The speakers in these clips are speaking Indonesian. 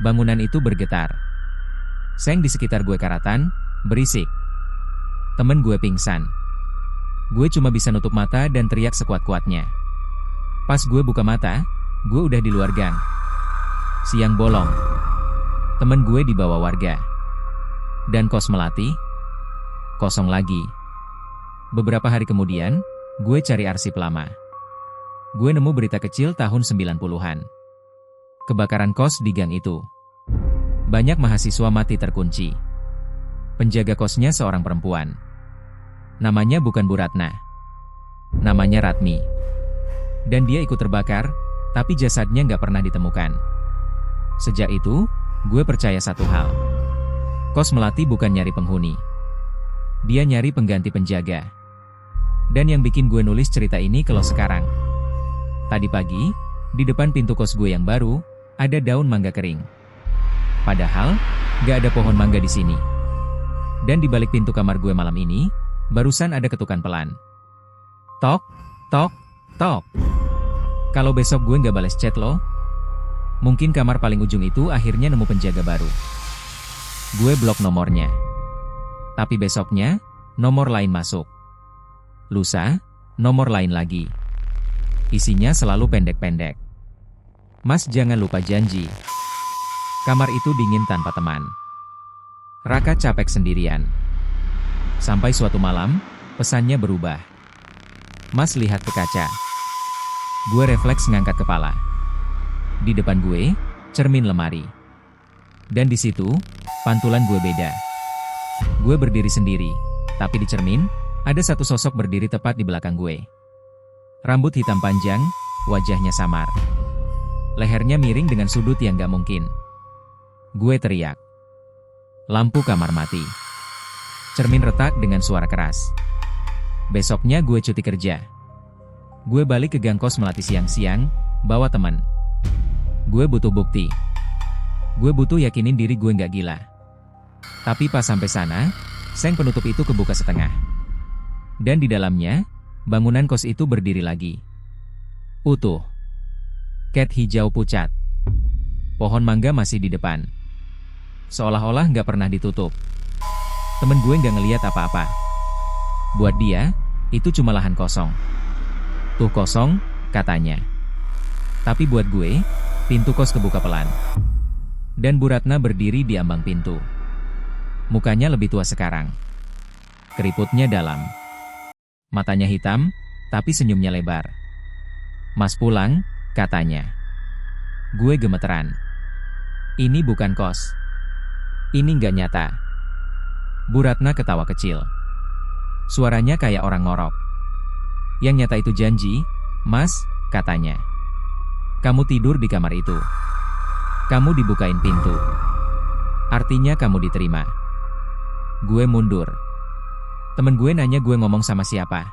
bangunan itu bergetar. Seng di sekitar gue karatan, berisik. Temen gue pingsan. Gue cuma bisa nutup mata dan teriak sekuat-kuatnya. Pas gue buka mata, gue udah di luar gang. Siang bolong. Temen gue dibawa warga. Dan kos Melati kosong lagi. Beberapa hari kemudian, gue cari arsip lama. Gue nemu berita kecil tahun 90-an. Kebakaran kos di gang itu. Banyak mahasiswa mati terkunci. Penjaga kosnya seorang perempuan. Namanya bukan Bu Ratna. Namanya Ratmi. Dan dia ikut terbakar, tapi jasadnya nggak pernah ditemukan. Sejak itu, gue percaya satu hal. Kos Melati bukan nyari penghuni. Dia nyari pengganti penjaga. Dan yang bikin gue nulis cerita ini kalau sekarang. Tadi pagi, di depan pintu kos gue yang baru, ada daun mangga kering. Padahal, gak ada pohon mangga di sini. Dan di balik pintu kamar gue malam ini, barusan ada ketukan pelan. Tok, tok, tok. Kalau besok gue gak balas chat lo, mungkin kamar paling ujung itu akhirnya nemu penjaga baru. Gue blok nomornya. Tapi besoknya, nomor lain masuk. Lusa, nomor lain lagi. Isinya selalu pendek-pendek. Mas jangan lupa janji. Kamar itu dingin tanpa teman. Raka capek sendirian. Sampai suatu malam, pesannya berubah. Mas lihat ke kaca. Gue refleks ngangkat kepala. Di depan gue, cermin lemari. Dan di situ, pantulan gue beda. Gue berdiri sendiri, tapi di cermin, ada satu sosok berdiri tepat di belakang gue. Rambut hitam panjang, wajahnya samar. Lehernya miring dengan sudut yang gak mungkin. Gue teriak. Lampu kamar mati. Cermin retak dengan suara keras. Besoknya gue cuti kerja. Gue balik ke gang kos Melati siang-siang, bawa teman. Gue butuh bukti. Gue butuh yakinin diri gue gak gila. Tapi pas sampai sana, seng penutup itu kebuka setengah. Dan di dalamnya, bangunan kos itu berdiri lagi. Utuh. Cat hijau pucat. Pohon mangga masih di depan. Seolah-olah nggak pernah ditutup. Temen gue nggak ngeliat apa-apa. Buat dia, itu cuma lahan kosong. Tuh kosong, katanya. Tapi buat gue, pintu kos kebuka pelan. Dan Bu Ratna berdiri di ambang pintu. Mukanya lebih tua sekarang. Keriputnya dalam. Matanya hitam, tapi senyumnya lebar. Mas pulang, katanya. Gue gemeteran. Ini bukan kos. Ini nggak nyata. Bu Ratna ketawa kecil. Suaranya kayak orang ngorok. Yang nyata itu janji, Mas, katanya. Kamu tidur di kamar itu. Kamu dibukain pintu. Artinya kamu diterima. Gue mundur. Temen gue nanya gue ngomong sama siapa.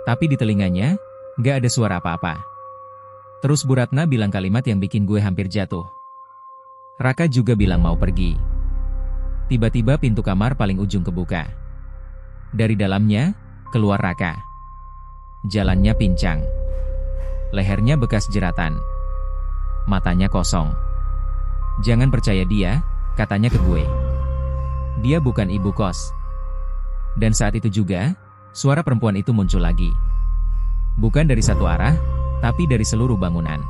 Tapi di telinganya, nggak ada suara apa-apa. Terus Bu Ratna bilang kalimat yang bikin gue hampir jatuh. Raka juga bilang mau pergi. Tiba-tiba pintu kamar paling ujung kebuka. Dari dalamnya, keluar Raka. Jalannya pincang. Lehernya bekas jeratan. Matanya kosong. Jangan percaya dia, katanya ke gue. Dia bukan ibu kos. Dan saat itu juga, suara perempuan itu muncul lagi. Bukan dari satu arah, tapi dari seluruh bangunan.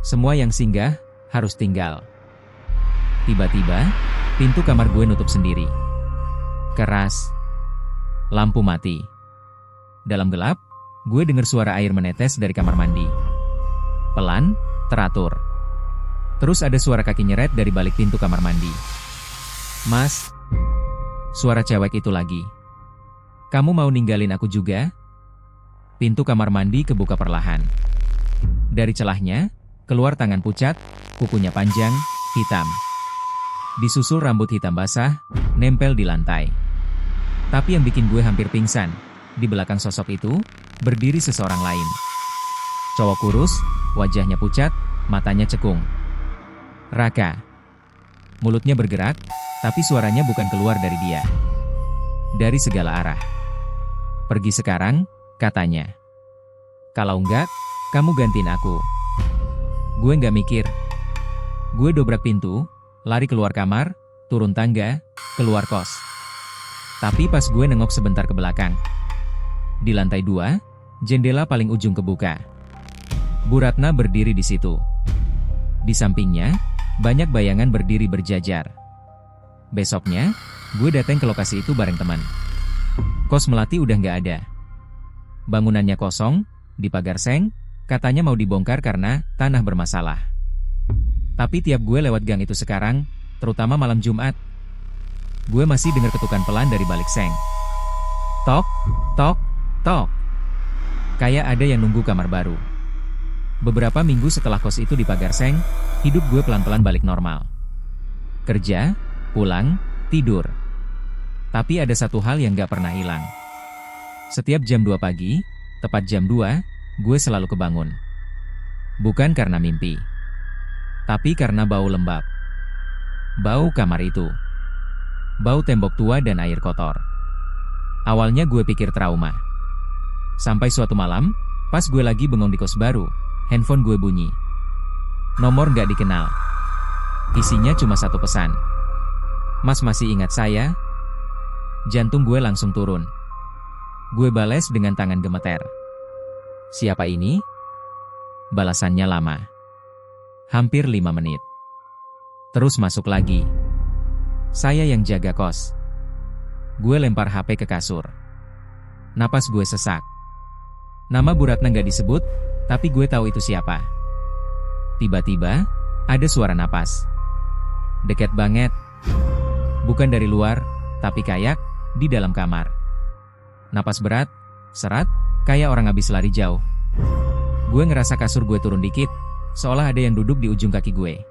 Semua yang singgah, harus tinggal. Tiba-tiba, pintu kamar gue nutup sendiri. Keras. Lampu mati. Dalam gelap, gue dengar suara air menetes dari kamar mandi. Pelan, teratur. Terus ada suara kaki nyeret dari balik pintu kamar mandi. Mas. Suara cewek itu lagi. Kamu mau ninggalin aku juga? Pintu kamar mandi kebuka perlahan. Dari celahnya, keluar tangan pucat, kukunya panjang, hitam. Disusul rambut hitam basah, nempel di lantai. Tapi yang bikin gue hampir pingsan, di belakang sosok itu, berdiri seseorang lain. Cowok kurus, wajahnya pucat, matanya cekung. Raka. Mulutnya bergerak, tapi suaranya bukan keluar dari dia. Dari segala arah. Pergi sekarang, katanya. Kalau enggak, kamu gantiin aku. Gue nggak mikir. Gue dobrak pintu, lari keluar kamar, turun tangga, keluar kos. Tapi pas gue nengok sebentar ke belakang, di lantai 2, jendela paling ujung kebuka. Bu Ratna berdiri di situ. Di sampingnya, banyak bayangan berdiri berjajar. Besoknya, gue datang ke lokasi itu bareng teman. Kos Melati udah nggak ada. Bangunannya kosong, di pagar seng, katanya mau dibongkar karena tanah bermasalah. Tapi tiap gue lewat gang itu sekarang, terutama malam Jumat, gue masih dengar ketukan pelan dari balik seng. Tok, tok, tok. Kayak ada yang nunggu kamar baru. Beberapa minggu setelah kos itu dipagar seng, hidup gue pelan-pelan balik normal. Kerja, pulang, tidur. Tapi ada satu hal yang gak pernah hilang. Setiap jam 2 pagi, tepat jam 2, gue selalu kebangun. Bukan karena mimpi, tapi karena bau lembab. Bau kamar itu. Bau tembok tua dan air kotor. Awalnya gue pikir trauma. Sampai suatu malam, pas gue lagi bengong di kos baru, handphone gue bunyi. Nomor gak dikenal. Isinya cuma satu pesan. Mas masih ingat saya? Jantung gue langsung turun. Gue bales dengan tangan gemeter. Siapa ini? Balasannya lama. Hampir 5 menit. Terus masuk lagi. Saya yang jaga kos. Gue lempar HP ke kasur. Napas gue sesak. Nama Bu Ratna gak disebut, tapi gue tahu itu siapa. Tiba-tiba, ada suara napas. Dekat banget. Bukan dari luar, tapi kayak di dalam kamar. Napas berat, serat, kayak orang habis lari jauh. Gue ngerasa kasur gue turun dikit, seolah ada yang duduk di ujung kaki gue.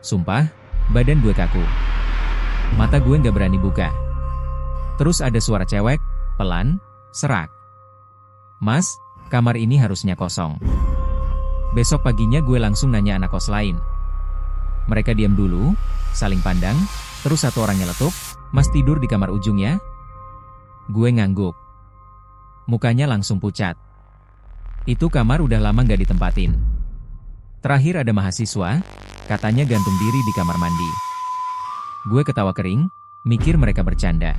Sumpah, badan gue kaku. Mata gue gak berani buka. Terus ada suara cewek, pelan, serak. Mas, kamar ini harusnya kosong. Besok paginya gue langsung nanya anak kos lain. Mereka diam dulu, saling pandang, terus satu orang nyeletuk, Mas tidur di kamar ujung ya? Gue ngangguk. Mukanya langsung pucat. Itu kamar udah lama gak ditempatin. Terakhir ada mahasiswa, katanya gantung diri di kamar mandi. Gue ketawa kering, mikir mereka bercanda.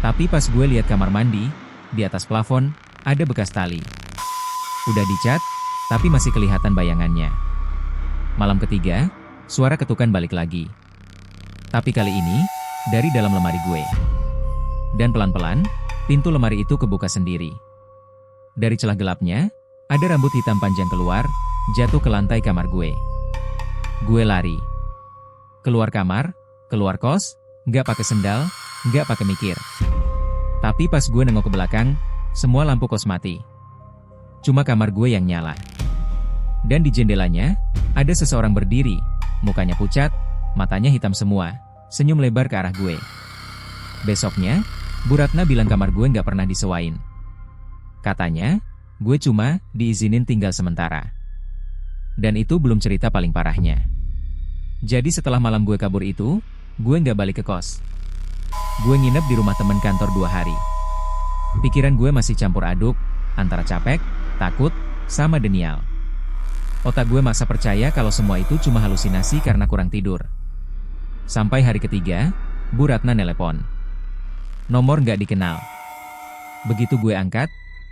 Tapi pas gue lihat kamar mandi, di atas plafon, ada bekas tali. Udah dicat, tapi masih kelihatan bayangannya. Malam ketiga, suara ketukan balik lagi. Tapi kali ini, dari dalam lemari gue. Dan pelan-pelan, pintu lemari itu kebuka sendiri. Dari celah gelapnya, ada rambut hitam panjang keluar, jatuh ke lantai kamar gue. Gue lari. Keluar kamar, keluar kos, nggak pakai sendal, nggak pakai mikir. Tapi pas gue nengok ke belakang, semua lampu kos mati. Cuma kamar gue yang nyala. Dan di jendelanya, ada seseorang berdiri, mukanya pucat, matanya hitam semua, senyum lebar ke arah gue. Besoknya, Bu Ratna bilang kamar gue nggak pernah disewain. Katanya, gue cuma diizinin tinggal sementara. Dan itu belum cerita paling parahnya. Jadi setelah malam gue kabur itu, gue nggak balik ke kos. Gue nginep di rumah teman kantor 2 hari. Pikiran gue masih campur aduk, antara capek, takut, sama denial. Otak gue maksa percaya kalau semua itu cuma halusinasi karena kurang tidur. Sampai hari ketiga, Bu Ratna nelepon. Nomor nggak dikenal. Begitu gue angkat,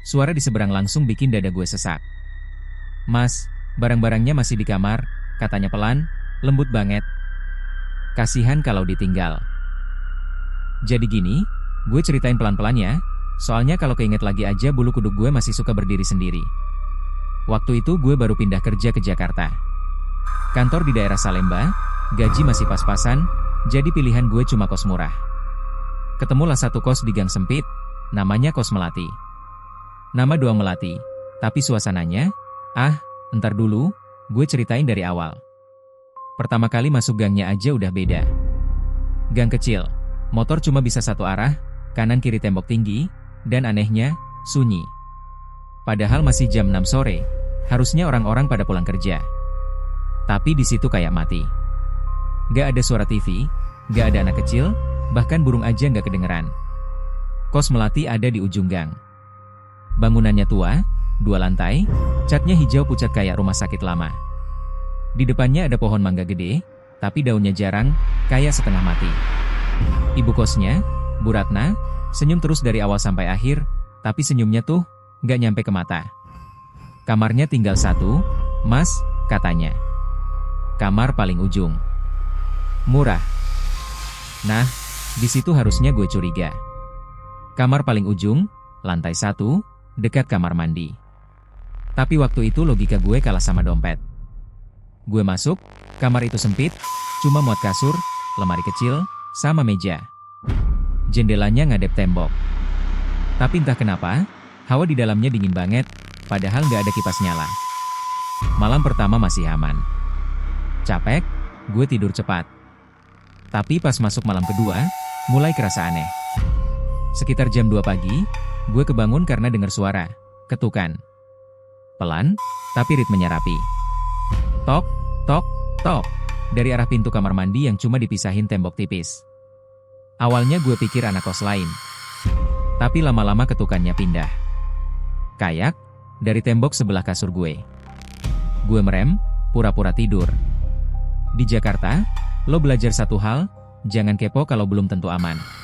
suara di seberang langsung bikin dada gue sesak. Mas, barang-barangnya masih di kamar, katanya pelan, lembut banget. Kasihan kalau ditinggal. Jadi gini, gue ceritain pelan-pelan ya, soalnya kalau keinget lagi aja bulu kuduk gue masih suka berdiri sendiri. Waktu itu gue baru pindah kerja ke Jakarta. Kantor di daerah Salemba, gaji masih pas-pasan, jadi pilihan gue cuma kos murah. Ketemulah satu kos di gang sempit, namanya Kos Melati. Nama doang Melati, tapi suasananya, entar dulu, gue ceritain dari awal. Pertama kali masuk gangnya aja udah beda. Gang kecil, motor cuma bisa satu arah, kanan kiri tembok tinggi, dan anehnya, sunyi. Padahal masih jam 6 sore, harusnya orang-orang pada pulang kerja. Tapi di situ kayak mati. Gak ada suara TV, gak ada anak kecil, bahkan burung aja gak kedengeran. Kos Melati ada di ujung gang. Bangunannya tua, 2 lantai, catnya hijau pucat kayak rumah sakit lama. Di depannya ada pohon mangga gede, tapi daunnya jarang, kayak setengah mati. Ibu kosnya, Bu Ratna, senyum terus dari awal sampai akhir, tapi senyumnya tuh nggak nyampe ke mata. Kamarnya tinggal satu, Mas, katanya. Kamar paling ujung. Murah. Nah, di situ harusnya gue curiga. Kamar paling ujung, lantai 1, dekat kamar mandi. Tapi waktu itu logika gue kalah sama dompet. Gue masuk, kamar itu sempit, cuma muat kasur, lemari kecil, sama meja. Jendelanya ngadep tembok. Tapi entah kenapa, hawa di dalamnya dingin banget, padahal nggak ada kipas nyala. Malam pertama masih aman. Capek, gue tidur cepat. Tapi pas masuk malam kedua, mulai kerasa aneh. Sekitar jam 2 pagi, gue kebangun karena dengar suara ketukan. Pelan, tapi ritmenya rapi. Tok, tok, tok, dari arah pintu kamar mandi yang cuma dipisahin tembok tipis. Awalnya gue pikir anak kos lain. Tapi lama-lama ketukannya pindah. Kayak dari tembok sebelah kasur gue. Gue merem, pura-pura tidur. Di Jakarta, lo belajar satu hal, jangan kepo kalau belum tentu aman.